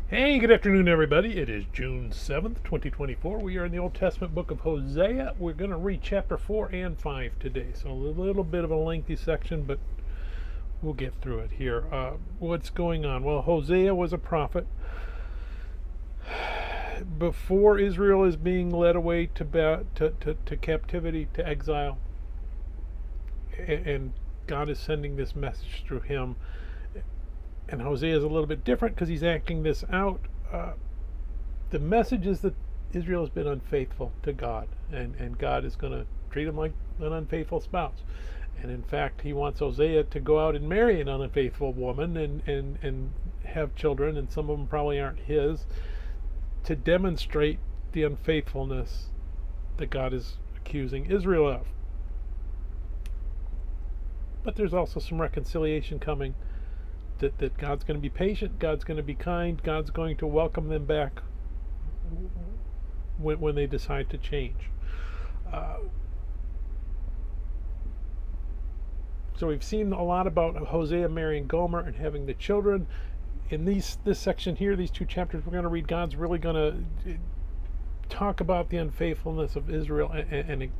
Hey, good afternoon, everybody. It is June 7th, 2024. We are in the Old Testament book of Hosea. We're going to read chapter 4 and 5 today. So a little bit of a lengthy section, but we'll get through it here. What's going on? Well, Hosea was a prophet. Before Israel is being led away to captivity, to exile, and God is sending this message through him. And Hosea is a little bit different because he's acting this out. The message is that Israel has been unfaithful to God, and God is going to treat him like an unfaithful spouse. And in fact, he wants Hosea to go out and marry an unfaithful woman and have children, and some of them probably aren't his, to demonstrate the unfaithfulness that God is accusing Israel of. But there's also some reconciliation coming. That God's going to be patient, God's going to be kind, God's going to welcome them back when they decide to change. So we've seen a lot about Hosea marrying Gomer and having the children. In this section here, these two chapters we're going to read, God's really going to talk about the unfaithfulness of Israel and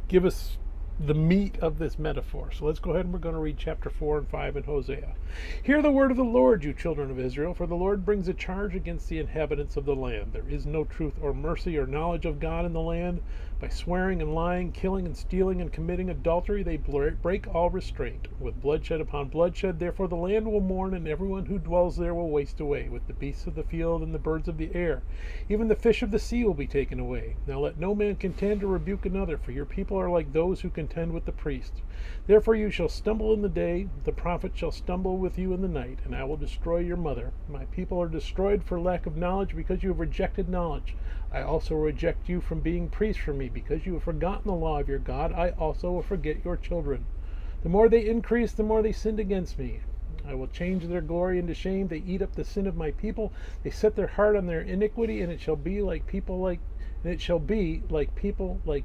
give us the meat of this metaphor. So let's go ahead and we're going to read chapter 4 and 5 in Hosea. Hear the word of the Lord, you children of Israel, for the Lord brings a charge against the inhabitants of the land. There is no truth or mercy or knowledge of God in the land. By swearing and lying, killing and stealing and committing adultery, they break all restraint. With bloodshed upon bloodshed, therefore the land will mourn, and everyone who dwells there will waste away, with the beasts of the field and the birds of the air. Even the fish of the sea will be taken away. Now let no man contend or rebuke another, for your people are like those who contend with the priest. Therefore you shall stumble in the day, the prophet shall stumble with you in the night, and I will destroy your mother. My people are destroyed for lack of knowledge, because you have rejected knowledge. I also reject you from being priests for me, because you have forgotten the law of your God. I also will forget your children. The more they increase, the more they sinned against me. I will change their glory into shame. They eat up the sin of my people. They set their heart on their iniquity, and it shall be like people like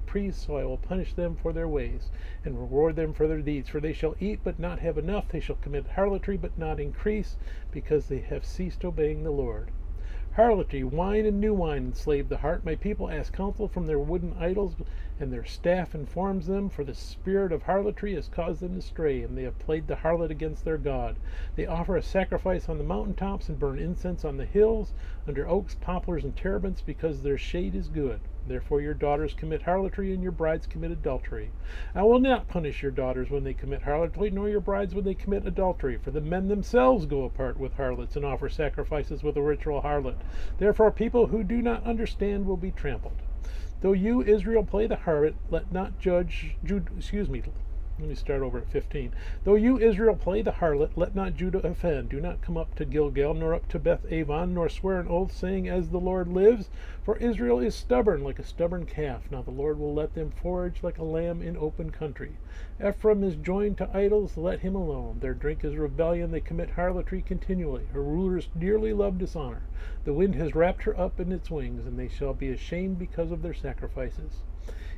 priests, so I will punish them for their ways, and reward them for their deeds. For they shall eat, but not have enough. They shall commit harlotry, but not increase, because they have ceased obeying the Lord. Harlotry, wine and new wine enslave the heart. My people ask counsel from their wooden idols, and their staff informs them, for the spirit of harlotry has caused them to stray, and they have played the harlot against their God. They offer a sacrifice on the mountaintops and burn incense on the hills, under oaks, poplars, and terebinths, because their shade is good. Therefore your daughters commit harlotry, and your brides commit adultery. I will not punish your daughters when they commit harlotry, nor your brides when they commit adultery, for the men themselves go apart with harlots and offer sacrifices with a ritual harlot. Therefore people who do not understand will be trampled. Though you, Israel, play the harlot, let me start over at 15. Though you, Israel, play the harlot, let not Judah offend. Do not come up to Gilgal, nor up to Beth Aven, nor swear an oath, saying, As the Lord lives. For Israel is stubborn, like a stubborn calf. Now the Lord will let them forage like a lamb in open country. Ephraim is joined to idols, let him alone. Their drink is rebellion, they commit harlotry continually. Her rulers dearly love dishonor. The wind has wrapped her up in its wings, and they shall be ashamed because of their sacrifices.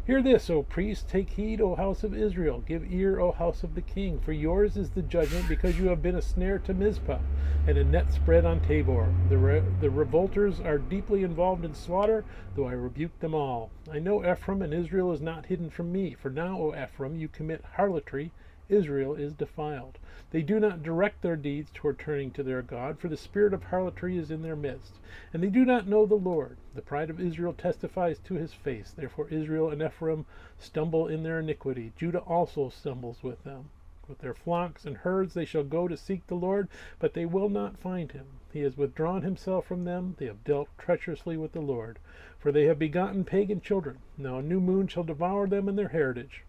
Hear this, O priests, take heed, O house of Israel. Give ear, O house of the king, for yours is the judgment, because you have been a snare to Mizpah, and a net spread on Tabor. The revolters are deeply involved in slaughter, though I rebuke them all. I know Ephraim, and Israel is not hidden from me. For now, O Ephraim, you commit harlotry, Israel is defiled. They do not direct their deeds toward turning to their God, for the spirit of harlotry is in their midst. And they do not know the Lord. The pride of Israel testifies to his face. Therefore Israel and Ephraim stumble in their iniquity. Judah also stumbles with them. With their flocks and herds they shall go to seek the Lord, but they will not find him. He has withdrawn himself from them. They have dealt treacherously with the Lord. For they have begotten pagan children. Now a new moon shall devour them and their heritage.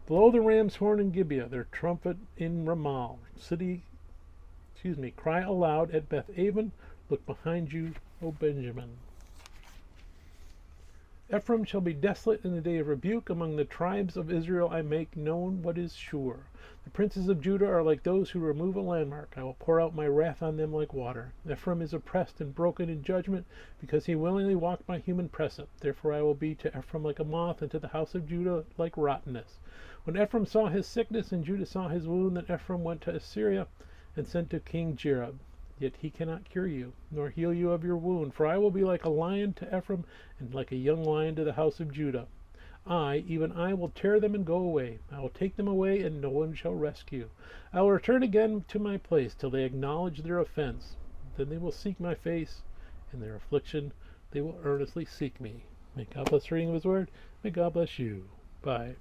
Blow the ram's horn in Gibeah, their trumpet in Ramal. Cry aloud at Beth Aven. Look behind you, O Benjamin. Ephraim shall be desolate in the day of rebuke. Among the tribes of Israel I make known what is sure. The princes of Judah are like those who remove a landmark. I will pour out my wrath on them like water. Ephraim is oppressed and broken in judgment, because he willingly walked by human precept. Therefore I will be to Ephraim like a moth, and to the house of Judah like rottenness. When Ephraim saw his sickness and Judah saw his wound, then Ephraim went to Assyria and sent to King Jareb. Yet he cannot cure you, nor heal you of your wound. For I will be like a lion to Ephraim, and like a young lion to the house of Judah. I, even I, will tear them and go away. I will take them away, and no one shall rescue. I will return again to my place, till they acknowledge their offense. Then they will seek my face. In their affliction they will earnestly seek me. May God bless the reading of his word. May God bless you. Bye.